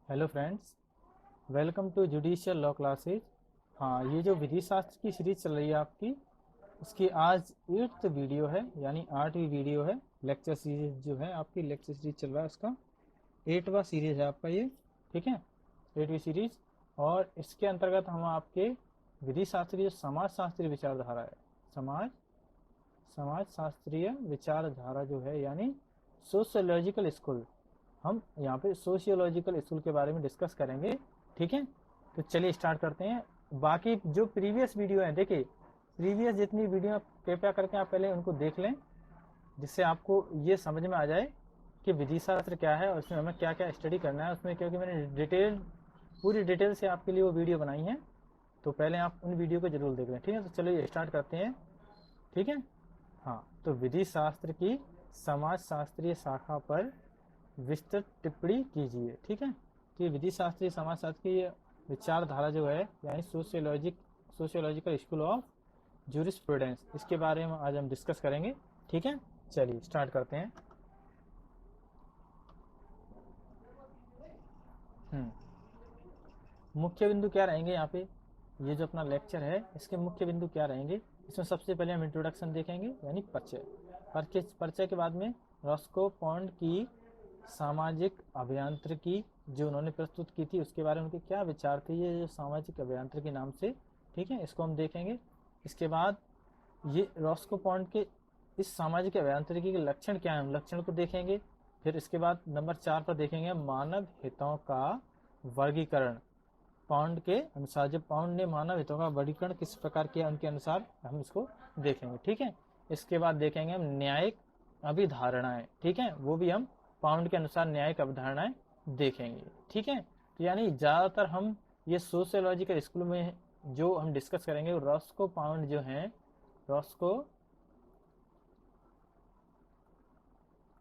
Hello friends, welcome to judicial law classes. हाँ, ये जो विधि शास्त्र की सीरीज चल रही है आपकी, उसकी आज 8th वीडियो है, यानी 8वीं वीडियो है। लेक्चर सीरीज जो है आपकी, लेक्चर सीरीज चल रहा है, उसका 8वां सीरीज है आपका ये। ठीक है, 8वीं सीरीज। और इसके अंतर्गत हम आपके विधि शास्त्र की जो समाज शास्त्रीय विचारधारा है, समाज समाज शास्त्रीय विचारधारा जो है, यानी सोशियोलॉजिकल स्कूल, हम यहाँ पे सोशियोलॉजिकल स्कूल के बारे में डिस्कस करेंगे। ठीक है, तो चलिए स्टार्ट करते हैं। बाकी जो प्रीवियस वीडियो है, देखिए प्रीवियस जितनी वीडियो कृपया करके आप पहले उनको देख लें, जिससे आपको ये समझ में आ जाए कि विधि शास्त्र क्या है और उसमें हमें क्या क्या स्टडी करना है उसमें, क्योंकि मैंने पूरी डिटेल से आपके लिए वो वीडियो बनाई है। तो पहले आप उन वीडियो को जरूर देख लें। ठीक है, तो चलिए स्टार्ट करते हैं। ठीक है, हाँ, तो विधि शास्त्र की समाज शास्त्रीय शाखा पर विस्तृत टिप्पणी कीजिए। ठीक है, तो ये विधि शास्त्रीय समाज शास्त्र की विचारधारा जो है, यानी सोशियोलॉजिकल स्कूल ऑफ जूरिस्प्रूडेंस, इसके बारे में आज हम डिस्कस करेंगे। ठीक है, चलिए स्टार्ट करते हैं। मुख्य बिंदु क्या रहेंगे यहाँ पे, ये जो अपना लेक्चर है इसके मुख्य बिंदु क्या रहेंगे। इसमें सबसे पहले हम इंट्रोडक्शन देखेंगे, यानी परिचय। परिचय के बाद में रॉस्को पॉन्ड की सामाजिक अभियांत्रिकी जो उन्होंने प्रस्तुत की थी, उसके बारे में उनके क्या विचार थे, ये जो सामाजिक अभियांत्रिकी नाम से। ठीक है, इसको हम देखेंगे। इसके बाद ये रॉस्को पॉन्ड के इस सामाजिक अभियांत्रिकी के लक्षण क्या है, हम लक्षण को देखेंगे। फिर इसके बाद नंबर 4 पर देखेंगे मानव हितों का वर्गीकरण। पाउंड के अनुसार, जब पाउंड ने मानव हितों का वर्गीकरण किस प्रकार किया, उनके अनुसार हम इसको देखेंगे। ठीक है, इसके बाद देखेंगे हम न्यायिक अभिधारणाएं। ठीक है, वो भी हम पाउंड के अनुसार न्यायिक अभिधारणाएं देखेंगे। ठीक है, तो यानी ज़्यादातर हम ये सोशियोलॉजिकल स्कूल में जो हम डिस्कस करेंगे, वो रॉस्को पाउंड जो हैं, रॉस्को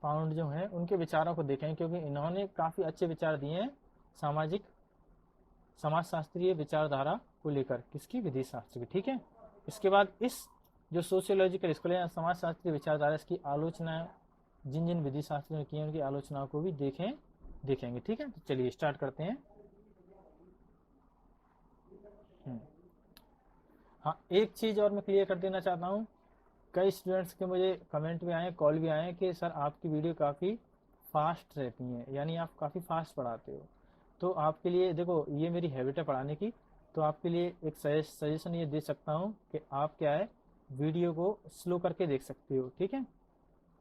पाउंड जो हैं, उनके विचारों को देखेंगे, क्योंकि इन्होंने काफ़ी अच्छे विचार दिए हैं सामाजिक समाज शास्त्रीय विचारधारा को लेकर, किसकी, विधि शास्त्र की। ठीक है, इसके बाद इस जो सोशियोलॉजिकल स्कूल है समाज शास्त्रीय विचारधारा, इसकी आलोचना जिन जिन विधि शास्त्रियों ने की है उनकी आलोचनाओं को भी देखेंगे। ठीक है, तो चलिए स्टार्ट करते हैं। हाँ, एक चीज़ और मैं क्लियर कर देना चाहता हूँ। कई स्टूडेंट्स के मुझे कमेंट भी आए, कॉल भी आए कि सर आपकी वीडियो काफ़ी फास्ट रहती हैं, यानी आप काफ़ी फास्ट पढ़ाते हो। तो आपके लिए देखो, ये मेरी हैबिट है पढ़ाने की। तो आपके लिए एक सजेशन ये दे सकता हूँ कि आप क्या है, वीडियो को स्लो करके देख सकते हो। ठीक है,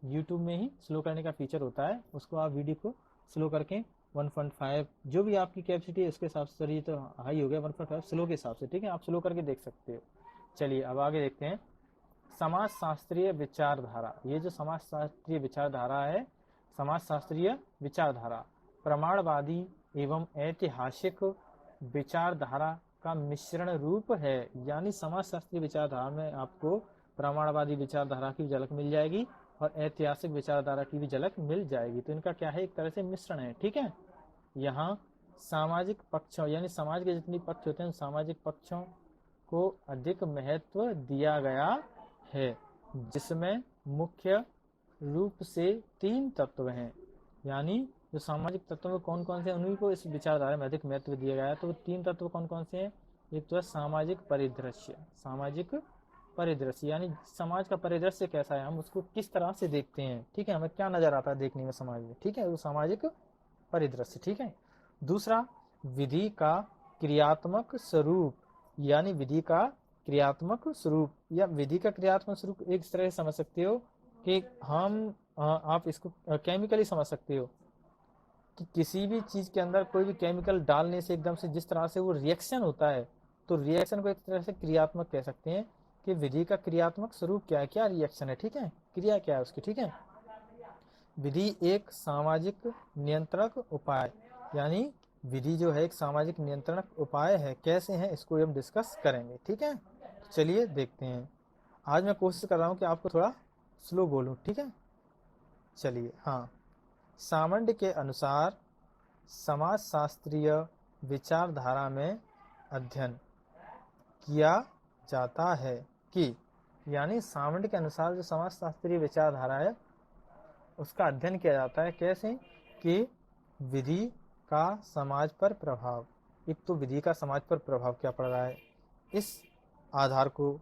यूट्यूब में ही स्लो करने का फीचर होता है, उसको आप वीडियो को स्लो करके 1.5 जो भी आपकी कैपेसिटी है उसके हिसाब से, सर ये तो हाई हो गया 1.5 स्लो के हिसाब से। ठीक है, आप स्लो करके देख सकते हो। चलिए अब आगे देखते हैं। समाज शास्त्रीय विचारधारा, ये जो समाज शास्त्रीय विचारधारा है, समाज शास्त्रीय विचारधारा प्रमाणवादी एवं ऐतिहासिक विचारधारा का मिश्रण रूप है। यानी समाज शास्त्रीय विचारधारा में आपको प्रमाणवादी विचारधारा की झलक मिल जाएगी और ऐतिहासिक विचारधारा की भी झलक मिल जाएगी। तो इनका क्या है, एक तरह से मिश्रण है। ठीक है, यहाँ सामाजिक पक्षों, यानी समाज के जितने पक्ष होते हैं, सामाजिक पक्षों को अधिक महत्व दिया गया है, जिसमें मुख्य रूप से 3 तत्व हैं। यानी जो सामाजिक तत्व में कौन कौन से, उन्हीं को इस विचारधारा में अधिक महत्व दिया गया है। तो 3 तत्व कौन कौन से हैं, एक तो है सामाजिक परिदृश्य। सामाजिक परिदृश्य यानी समाज का परिदृश्य कैसा है, हम उसको किस तरह से देखते हैं। ठीक है, हमें क्या नजर आता है देखने में समाज में। ठीक है, वो सामाजिक परिदृश्य। ठीक है, दूसरा विधि का क्रियात्मक स्वरूप, यानी विधि का क्रियात्मक स्वरूप या विधि का क्रियात्मक स्वरूप एक तरह से समझ सकते हो कि हम आप इसको केमिकली समझ सकते हो कि किसी भी चीज के अंदर कोई भी केमिकल डालने से एकदम से जिस तरह से वो रिएक्शन होता है, तो रिएक्शन को एक तरह से क्रियात्मक कह सकते हैं कि विधि का क्रियात्मक स्वरूप क्या है, क्या रिएक्शन है। ठीक है, क्रिया क्या है उसकी। ठीक है, विधि एक सामाजिक नियंत्रणक उपाय, यानी विधि जो है एक सामाजिक नियंत्रणक उपाय है। कैसे हैं इसको हम डिस्कस करेंगे। ठीक है, तो चलिए देखते हैं। आज मैं कोशिश कर रहा हूँ कि आपको थोड़ा स्लो बोलूँ। ठीक है, चलिए। हाँ, सामंड के अनुसार समाज शास्त्रीय विचारधारा में अध्ययन किया जाता है कि, यानी सामंड के अनुसार जो समाज शास्त्रीय विचारधारा है उसका अध्ययन किया जाता है। कैसे, कि विधि का समाज पर प्रभाव। एक तो विधि का समाज पर प्रभाव क्या पड़ रहा है, इस आधार को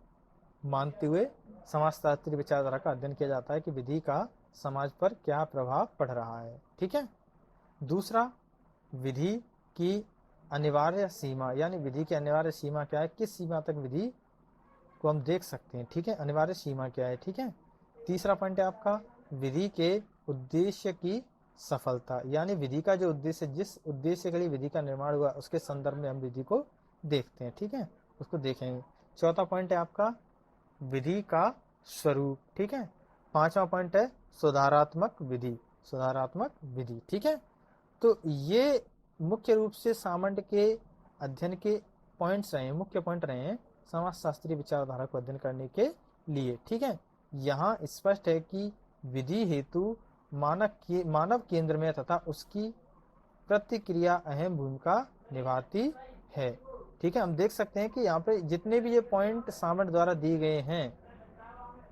मानते हुए समाजशास्त्रीय विचारधारा का अध्ययन किया जाता है कि विधि का समाज पर क्या प्रभाव पड़ रहा है। ठीक है। दूसरा, विधि की अनिवार्य सीमा, यानी विधि की अनिवार्य सीमा क्या है, किस सीमा तक विधि को हम देख सकते हैं। ठीक है, अनिवार्य सीमा क्या है। ठीक है। तीसरा पॉइंट है आपका विधि के उद्देश्य की सफलता, यानी विधि का जो उद्देश्य, जिस उद्देश्य के लिए विधि का निर्माण हुआ उसके संदर्भ में हम विधि को देखते हैं। ठीक है, उसको देखेंगे। चौथा पॉइंट है आपका विधि का स्वरूप। ठीक है। पांचवा पॉइंट है सुधारात्मक विधि, सुधारात्मक विधि। ठीक है। तो ये मुख्य रूप से सामंत के अध्ययन के पॉइंट्स रहे हैं, मुख्य पॉइंट रहे हैं समाजशास्त्रीय विचारधारा को अध्ययन करने के लिए। ठीक है। यहाँ स्पष्ट है कि विधि हेतु मानव केंद्र में तथा उसकी प्रतिक्रिया अहम भूमिका निभाती है। ठीक है। हम देख सकते हैं कि यहाँ पे जितने भी ये पॉइंट सामंत द्वारा दिए गए हैं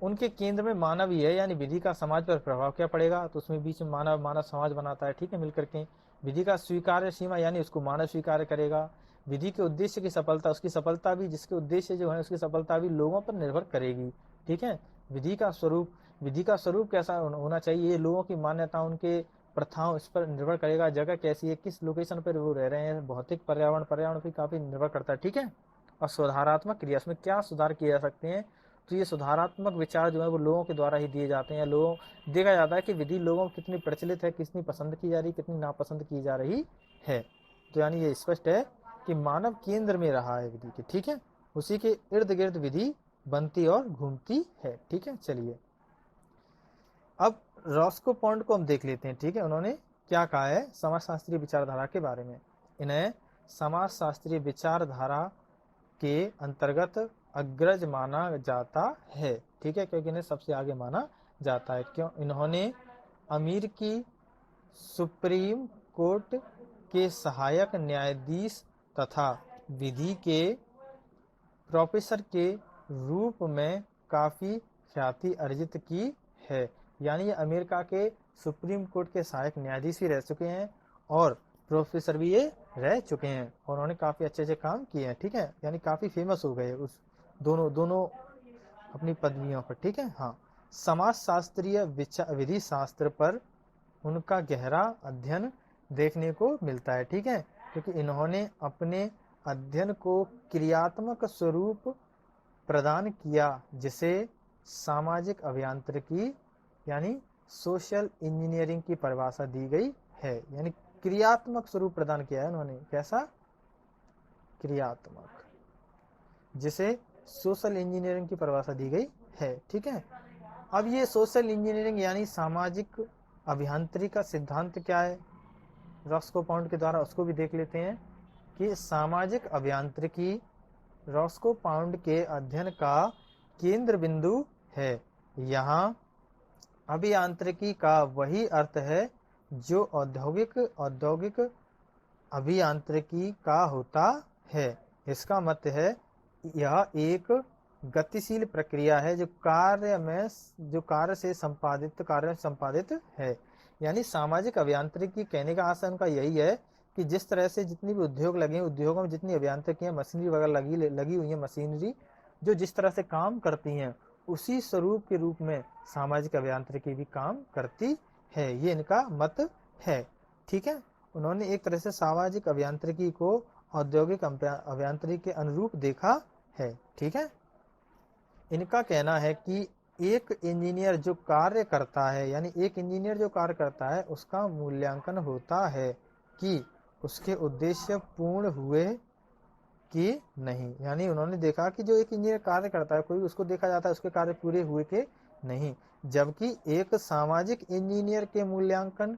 उनके केंद्र में मानव ही है, यानी विधि का समाज पर प्रभाव क्या पड़ेगा, तो उसमें बीच में मानव समाज बनाता है। ठीक है, मिलकर के विधि का स्वीकार्य सीमा, यानी उसको मानव स्वीकार करेगा। विधि के उद्देश्य की सफलता, उसकी सफलता भी, जिसके उद्देश्य जो है उसकी सफलता भी लोगों पर निर्भर करेगी। ठीक है। विधि का स्वरूप, विधि का स्वरूप कैसा होना चाहिए, ये लोगों की मान्यता, उनके प्रथाओं, इस पर निर्भर करेगा। जगह कैसी है, किस लोकेशन पर वो रह रहे हैं, भौतिक पर्यावरण पर काफी निर्भर करता है। ठीक है। और सुधारात्मक क्रिया, उसमें क्या सुधार किए जा सकते हैं, तो ये सुधारात्मक विचार जो है वो लोगों के द्वारा ही दिए जाते हैं। लोगों देखा जाता है कि विधि लोगों में कितनी प्रचलित है, कितनी पसंद की जा रही, कितनी नापसंद की जा रही है। तो यानी ये स्पष्ट है कि मानव केंद्र में रहा है विधि के। ठीक है, उसी के इर्द गिर्द विधि बनती और घूमती है। ठीक है। चलिए अब रॉस्को पॉन्ड को हम देख लेते हैं। ठीक है, उन्होंने क्या कहा है समाजशास्त्रीय विचारधारा के बारे में। इन्हें समाजशास्त्रीय विचारधारा के अंतर्गत अग्रज माना जाता है। ठीक है, क्योंकि इन्हें सबसे आगे माना जाता है। क्यों, इन्होंने अमेरिकी सुप्रीम कोर्ट के सहायक न्यायाधीश तथा विधि के प्रोफेसर के रूप में काफी ख्याति अर्जित की है। यानी ये अमेरिका के सुप्रीम कोर्ट के सहायक न्यायाधीश भी रह चुके हैं और प्रोफेसर भी ये रह चुके हैं, और उन्होंने काफी अच्छे अच्छे काम किए हैं। ठीक है, यानी काफी फेमस हो गए उस दोनों अपनी पदवियों पर। ठीक है। हाँ, समाजशास्त्रीय विधि शास्त्र पर उनका गहरा अध्ययन देखने को मिलता है। ठीक है, क्योंकि इन्होंने अपने अध्ययन को क्रियात्मक स्वरूप प्रदान किया, जिसे सामाजिक अभियांत्रिकी यानी सोशल इंजीनियरिंग की परिभाषा दी गई है। यानी क्रियात्मक स्वरूप प्रदान किया है उन्होंने। कैसा, क्रियात्मक, जिसे सोशल इंजीनियरिंग की परिभाषा दी गई है। ठीक है। अब ये सोशल इंजीनियरिंग यानी सामाजिक अभियांत्रिकी का सिद्धांत क्या है रॉस्को पॉन्ड के द्वारा, उसको भी देख लेते हैं कि सामाजिक अभियांत्रिकी रॉस्को पॉन्ड के अध्ययन का केंद्र बिंदु है। यहाँ अभियांत्रिकी का वही अर्थ है जो औद्योगिक अभियांत्रिकी का होता है। इसका मतलब है यह एक गतिशील प्रक्रिया है जो कार्य से संपादित है। यानी सामाजिक अभियांत्रिकी कहने का आशय उनका यही है कि जिस तरह से जितनी भी उद्योग लगे हैं, उद्योगों में जितनी अभियांत्रिकी मशीनरी वगैरह लगी हुई है, मशीनरी जो जिस तरह से काम करती हैं, उसी स्वरूप के रूप में सामाजिक अभियांत्रिकी भी काम करती है। ये इनका मत है। ठीक है, उन्होंने एक तरह से सामाजिक अभियांत्रिकी को औद्योगिक अभियांत्रिकी के अनुरूप देखा है। ठीक है, इनका कहना है कि एक इंजीनियर जो कार्य करता है, यानी एक इंजीनियर जो कार्य करता है उसका मूल्यांकन होता है कि उसके उद्देश्य पूर्ण हुए कि नहीं। यानी उन्होंने देखा कि जो एक इंजीनियर कार्य करता है, कोई उसको देखा जाता है उसके कार्य पूरे हुए कि नहीं, जबकि एक सामाजिक इंजीनियर के मूल्यांकन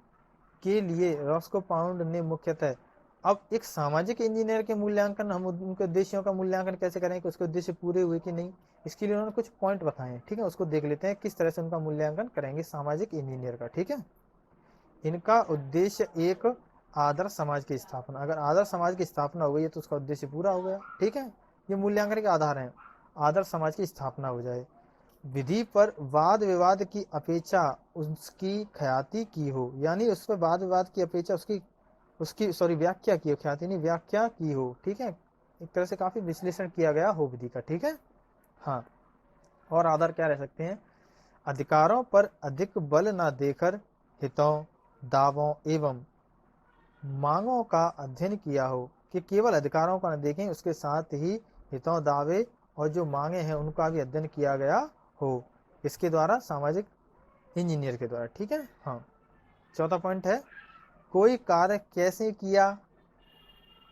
के लिए रॉस्को पॉन्ड ने मुख्यतः, अब एक सामाजिक इंजीनियर के मूल्यांकन, हम उनके उद्देश्यों का मूल्यांकन कैसे करें कि उसके उद्देश्य पूरे हुए कि नहीं, इसके लिए उन्होंने कुछ पॉइंट बताए। ठीक है, उसको देख लेते हैं किस तरह से उनका मूल्यांकन करेंगे सामाजिक इंजीनियर का। ठीक है, इनका उद्देश्य एक आदर्श समाज की स्थापना, अगर आदर्श समाज की स्थापना हो गई है तो उसका उद्देश्य पूरा हो गया। ठीक है, ये मूल्यांकन के आधार हैं, आदर्श समाज की स्थापना हो जाए, विधि पर वाद विवाद की अपेक्षा उसकी ख्याति की हो, यानी उस पर वाद विवाद की अपेक्षा उसकी उसकी व्याख्या की हो, ख्याति नहीं व्याख्या की हो, ठीक है, एक तरह से काफी विश्लेषण किया गया हो विधि का, ठीक है। हाँ, और आधार क्या रह सकते हैं, अधिकारों पर अधिक बल न देकर हितों, दावों एवं मांगों का अध्ययन किया हो, कि केवल अधिकारों का न देखें, उसके साथ ही हितों, दावे और जो मांगे हैं उनका भी अध्ययन किया गया हो, इसके द्वारा, सामाजिक इंजीनियर के द्वारा, ठीक है। हाँ, चौथा पॉइंट है, कोई कार्य कैसे किया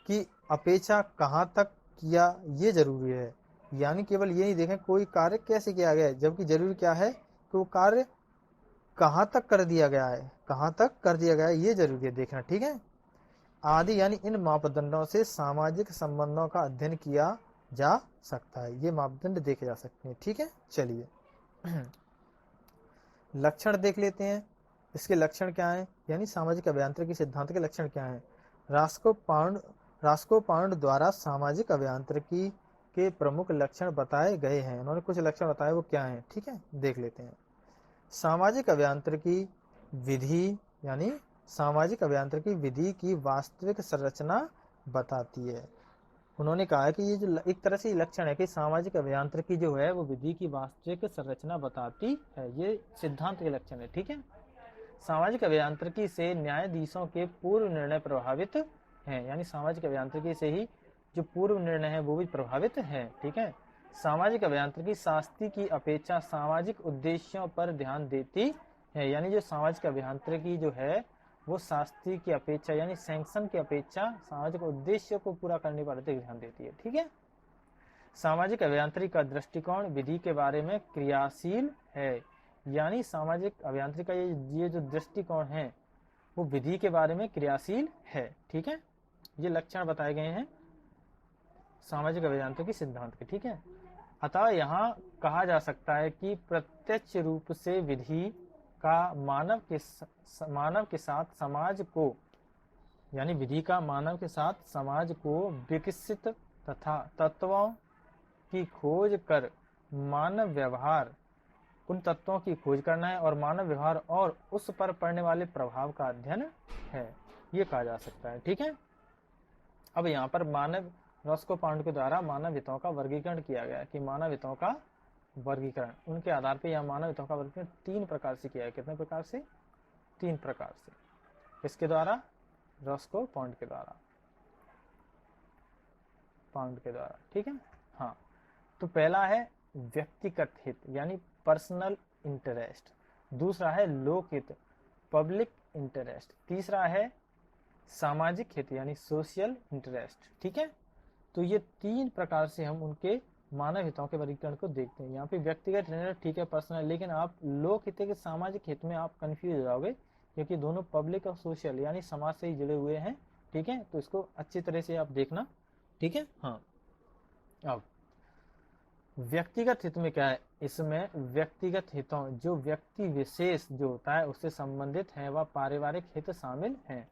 की अपेक्षा कहाँ तक किया ये जरूरी है। यानी केवल ये नहीं देखें कोई कार्य कैसे किया गया है, जबकि जरूरी क्या है कि वो कार्य कहाँ तक कर दिया गया है, कहाँ तक कर दिया गया है ये जरूरी है देखना, ठीक है। आदि यानी इन मापदंडों से सामाजिक संबंधों का अध्ययन किया जा सकता है, ये मापदंड देखे जा सकते हैं, ठीक है। चलिए लक्षण देख लेते हैं, इसके लक्षण क्या हैं, यानी सामाजिक अभियांत्रिकी सिद्धांत के लक्षण क्या हैं। रास्को पाउंड द्वारा सामाजिक अभियांत्रिकी के प्रमुख लक्षण बताए गए हैं, उन्होंने कुछ लक्षण बताए, वो क्या हैं, ठीक है, देख लेते हैं। सामाजिक अभियांत्रिकी विधि, यानी सामाजिक अभियांत्रिकी विधि की वास्तविक संरचना बताती है। उन्होंने कहा है कि ये जो एक तरह से लक्षण है कि सामाजिक अभियांत्रिकी जो है वो विधि की वास्तविक संरचना बताती है, ये सिद्धांत के लक्षण है, ठीक है। सामाजिक अभियांत्रिकी से न्यायाधीशों के पूर्व निर्णय प्रभावित हैं, यानी सामाजिक अभियांत्रिकी से ही जो पूर्व निर्णय है वो भी प्रभावित है, ठीक है। सामाजिक अभियांत्रिकी शास्त्री की अपेक्षा सामाजिक उद्देश्यों पर ध्यान देती है, यानी जो सामाजिक अभियांत्रिकी जो है वो शास्त्री की अपेक्षा यानी सैंक्शन की अपेक्षा सामाजिक उद्देश्य को पूरा करने पर अधिक ध्यान देती है, ठीक है। सामाजिक अभियांत्रिकी का दृष्टिकोण विधि के बारे में क्रियाशील है, यानी सामाजिक अभियांत्रिकी का ये जो दृष्टिकोण है वो विधि के बारे में क्रियाशील है, ठीक है। ये लक्षण बताए गए हैं सामाजिक अभियांत्रिकी सिद्धांत के, ठीक है। अतः यहाँ कहा जा सकता है कि प्रत्यक्ष रूप से विधि का मानव के साथ समाज को, यानी विधि का मानव के साथ समाज को विकसित तथा तत्वों की खोज कर मानव व्यवहार, उन तत्वों की खोज करना है और मानव व्यवहार और उस पर पड़ने वाले प्रभाव का अध्ययन है, ये कहा जा सकता है, ठीक है। अब यहाँ पर रॉस्को पाउंड के द्वारा मानव हितों का वर्गीकरण किया गया कि मानव हितों का वर्गीकरण, उनके आधार पर यह मानव हितों का वर्गीकरण 3 प्रकार से किया है। कितने प्रकार से? 3 प्रकार से। किसके द्वारा? रॉस्को पाउंड के द्वारा, ठीक है। हाँ, तो पहला है व्यक्तिगत हित यानी पर्सनल इंटरेस्ट, दूसरा है लोक हित पब्लिक इंटरेस्ट, तीसरा है सामाजिक हित यानी सोशल इंटरेस्ट, ठीक है। तो ये 3 प्रकार से हम उनके मानव हितों के वर्गीकरण को देखते हैं। यहाँ पे व्यक्तिगत इंटरेस्ट ठीक है, पर्सनल, लेकिन आप लोक हित के सामाजिक हित में आप कंफ्यूज हो जाओगे क्योंकि दोनों पब्लिक और सोशल यानी समाज से ही जुड़े हुए हैं, ठीक है। तो इसको अच्छी तरह से आप देखना, ठीक है। हाँ, अब व्यक्तिगत हित में क्या है, इसमें व्यक्तिगत हितों जो व्यक्ति विशेष जो होता है उससे संबंधित है वह पारिवारिक हित शामिल हैं,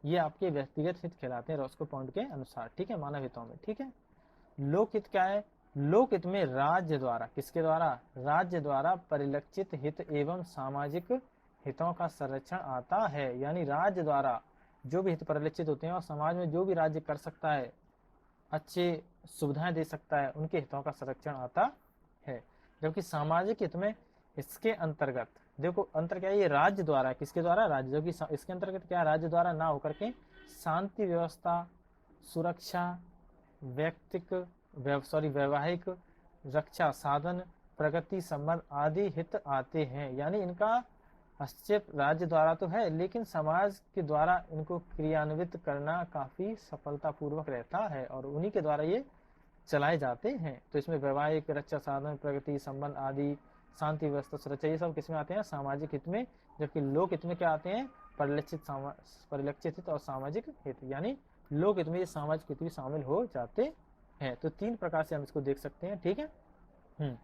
ये आपके व्यक्तिगत हित कहलाते हैं रॉस्को पाउंड के अनुसार, ठीक है, मानव हितों में, ठीक है। लोकहित क्या है? लोकहित में राज्य द्वारा, किसके द्वारा? राज्य द्वारा परिलक्षित हित एवं सामाजिक हितों का संरक्षण आता है, यानी राज्य द्वारा जो भी हित परिलक्षित होते हैं और समाज में जो भी राज्य कर सकता है, अच्छे सुविधाएं दे सकता है, उनके हितों का संरक्षण आता है। जबकि सामाजिक हित में इसके अंतर्गत देखो अंतर क्या है, ये राज्य द्वारा, किसके द्वारा? राज्य, जो कि इसके अंतर्गत क्या राज्य द्वारा ना होकर के शांति व्यवस्था, सुरक्षा, वैवाहिक रक्षा साधन, प्रगति संबंध आदि हित आते हैं, यानी इनका हस्तक्षेप राज्य द्वारा तो है लेकिन समाज के द्वारा इनको क्रियान्वित करना काफी सफलतापूर्वक रहता है और उन्हीं के द्वारा ये चलाए जाते हैं। तो इसमें वैवाहिक रक्षा साधन, प्रगति संबंध आदि, शांति व्यवस्था, सुरक्षा, ये सब किसमें आते हैं? सामाजिक हित में। जबकि लोक हित में क्या आते हैं? परिलक्षित हित और सामाजिक हित, यानी लोक हित में सामाजिक हित भी शामिल हो जाते हैं। तो 3 प्रकार से हम इसको देख सकते हैं, ठीक है।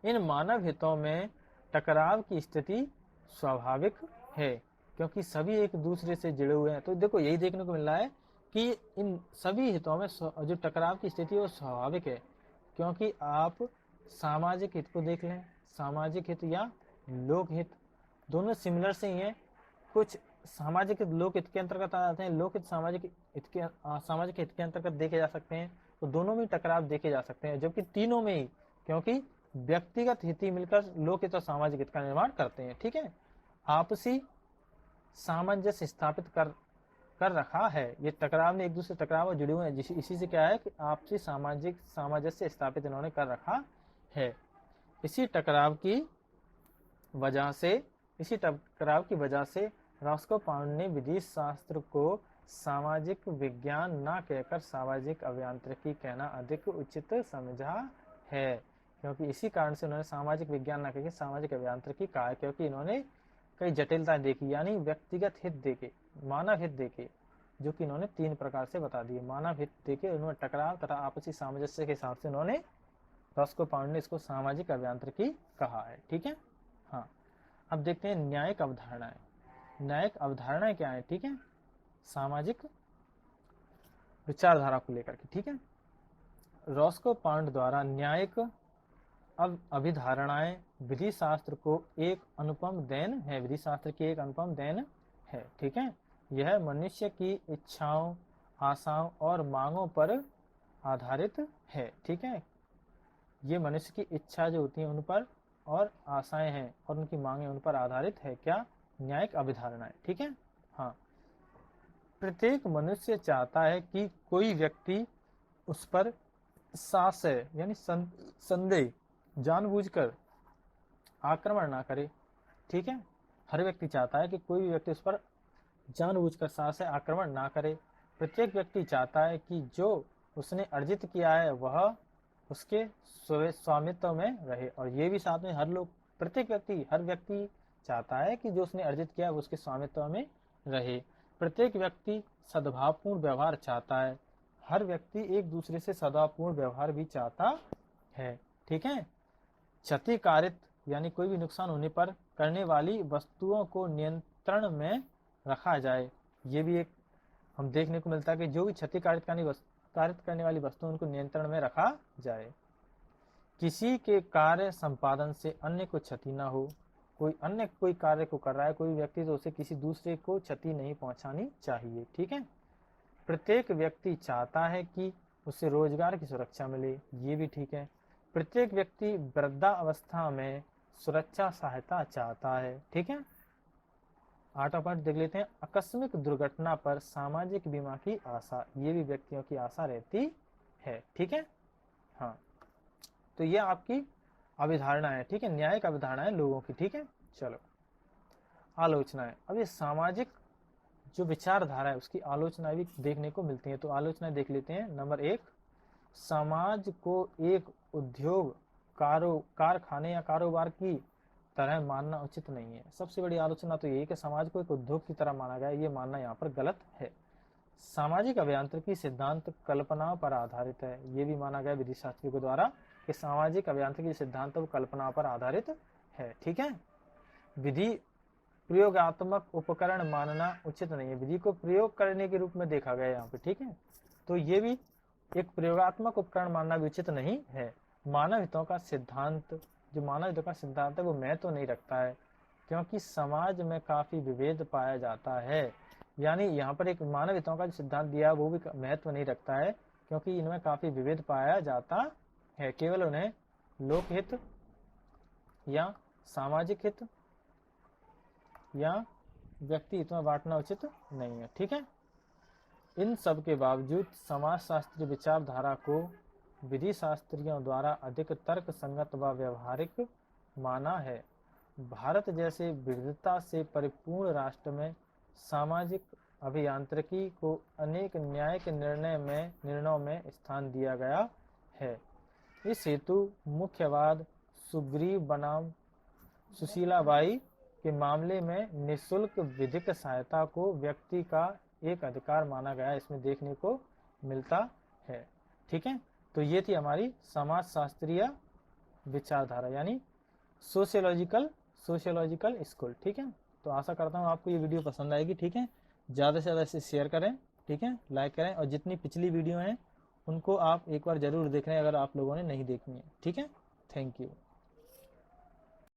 इन मानव हितों में टकराव की स्थिति स्वाभाविक है क्योंकि सभी एक दूसरे से जुड़े हुए हैं। तो देखो यही देखने को मिल रहा है कि इन सभी हितों में जो टकराव की स्थिति है वो स्वाभाविक है, क्योंकि आप सामाजिक हित को देख लें, सामाजिक हित या लोक हित दोनों सिमिलर से ही हैं, कुछ सामाजिक लोक हित के अंतर्गत आ जाते हैं। लोक हित सामाजिक हित के सामाजिक हित के अंतर्गत देखे जा सकते हैं, तो दोनों में टकराव देखे जा सकते हैं, जबकि तीनों में ही, क्योंकि व्यक्तिगत हित ही मिलकर लोक हित और सामाजिक हित का निर्माण करते हैं। ठीक है, आपसी सामंजस्य स्थापित कर रखा है। ये टकराव में एक दूसरे टकराव जुड़े हुए हैं, इसी से क्या है कि आपसी सामाजिक सामंजस्य स्थापित इन्होंने कर रखा है। इसी टकराव की वजह से रॉस्को पाउंड ने विधि शास्त्र को सामाजिक विज्ञान न कहकर सामाजिक अभियांत्रिकी कहना अधिक उचित समझा है। क्योंकि इसी कारण से उन्होंने सामाजिक विज्ञान न कहकर सामाजिक अभियांत्रिकी कहा है, क्योंकि इन्होंने कई जटिलताएं देखी, यानी व्यक्तिगत हित देखे, मानव हित देखे, जो कि इन्होंने 3 प्रकार से बता दिए। मानव हित देखे, उन्होंने टकराव तथा आपसी सामंजस्य के हिसाब से उन्होंने रॉस्को पाउंड ने इसको सामाजिक अभियांत्रिकी कहा है। ठीक है, हाँ। अब देखते हैं न्यायिक अवधारणाएं। न्यायिक अवधारणाएं क्या है? ठीक है, सामाजिक विचारधारा को लेकर के। ठीक है, रॉस्को पाउंड द्वारा न्यायिक अभिधारणाएं विधि शास्त्र को एक अनुपम देन है, विधि शास्त्र की एक अनुपम देन है। ठीक है, यह मनुष्य की इच्छाओं, आशाओं और मांगों पर आधारित है। ठीक है, ये मनुष्य की इच्छा जो होती है उन पर, और आशाएं हैं और उनकी मांगें उन पर आधारित है। क्या? न्यायिक अभिधारणाएं। ठीक है, हाँ। प्रत्येक मनुष्य चाहता है कि कोई व्यक्ति उस पर संशय यानी संदेह जानबूझकर आक्रमण ना करे। ठीक है, हर व्यक्ति चाहता है कि कोई भी व्यक्ति उस पर जानबूझकर संशय आक्रमण ना करे। प्रत्येक व्यक्ति चाहता है कि जो उसने अर्जित किया है वह उसके स्वामित्व में रहे, और ये भी साथ में हर व्यक्ति चाहता है कि जो उसने अर्जित किया है वो उसके स्वामित्व में रहे। प्रत्येक व्यक्ति सद्भावपूर्ण व्यवहार चाहता है, हर व्यक्ति एक दूसरे से सद्भावपूर्ण व्यवहार भी चाहता है। ठीक है, क्षतिकारित यानी कोई भी नुकसान होने पर करने वाली वस्तुओं को नियंत्रण में रखा जाए। ये भी एक हम देखने को मिलता है कि जो भी क्षतिकारित करने वाली वस्तुओं उनको नियंत्रण में रखा जाए। किसी के कार्य संपादन से अन्य को क्षति न हो। कोई कार्य को कर रहा है कोई व्यक्ति, तो उसे किसी दूसरे को क्षति नहीं पहुंचानी चाहिए। ठीक है, प्रत्येक व्यक्ति चाहता है कि उसे रोजगार की सुरक्षा मिले। ये भी ठीक है। प्रत्येक व्यक्ति वृद्धावस्था में सुरक्षा सहायता चाहता है। ठीक है, 8वां पॉइंट देख लेते हैं। आकस्मिक दुर्घटना पर सामाजिक बीमा की आशा, ये भी व्यक्तियों की आशा रहती है। ठीक है, हाँ। तो ये आपकी अभिधारणा है। ठीक है, न्यायिक अभिधारणा है लोगों की। ठीक है, चलो आलोचनाएं। अब ये सामाजिक जो विचारधारा है उसकी आलोचना भी देखने को मिलती है, तो आलोचना देख लेते हैं। नंबर 1, समाज को एक उद्योग, कारखाने या कारोबार की तरह मानना उचित नहीं है। सबसे बड़ी आलोचना तो यही कि समाज को एक उद्योग की तरह माना गया, ये मानना यहाँ पर गलत है। सामाजिक अभियांत्रिकी सिद्धांत कल्पनाओं पर आधारित है, ये भी माना गया विधि शास्त्रियों के द्वारा कि सामाजिक अभियांत्रिकी सिद्धांत कल्पनाओं पर आधारित है। ठीक है, विधि प्रयोगात्मक उपकरण मानना उचित नहीं है, विधि को प्रयोग करने के रूप में देखा गया यहाँ पे। ठीक है, तो ये भी एक प्रयोगात्मक उपकरण मानना भी उचित नहीं है। मानव हितों का सिद्धांत, जो मानव हितों का सिद्धांत है वो महत्व नहीं रखता है, क्योंकि समाज में काफी विभेद पाया जाता है। यानी यहाँ पर एक मानव हितों का जो सिद्धांत दिया वो भी महत्व नहीं रखता है, क्योंकि इनमें काफी विभेद पाया जाता है। केवल उन्हें लोकहित या सामाजिक हित या व्यक्ति हित में बांटना उचित नहीं है। ठीक है, इन सब के बावजूद समाजशास्त्रीय विचारधारा को विधि शास्त्रियों द्वारा अधिक तर्क संगत व व्यवहारिक माना है। भारत जैसे विविधता से परिपूर्ण राष्ट्र में सामाजिक अभियांत्रिकी को अनेक न्यायिक निर्णयों में स्थान दिया गया है। इस हेतु मुख्यवाद सुग्रीव बनाम सुशीलाबाई के मामले में निःशुल्क विधिक सहायता को व्यक्ति का एक अधिकार माना गया, इसमें देखने को मिलता है। ठीक है, तो ये थी हमारी समाजशास्त्रीय विचारधारा यानी सोशियोलॉजिकल स्कूल। ठीक है, तो आशा करता हूँ आपको ये वीडियो पसंद आएगी। ठीक है, ज़्यादा से ज़्यादा इसे शेयर करें। ठीक है, लाइक करें, और जितनी पिछली वीडियो हैं उनको आप एक बार जरूर देख लें अगर आप लोगों ने नहीं देखनी है। ठीक है, थैंक यू।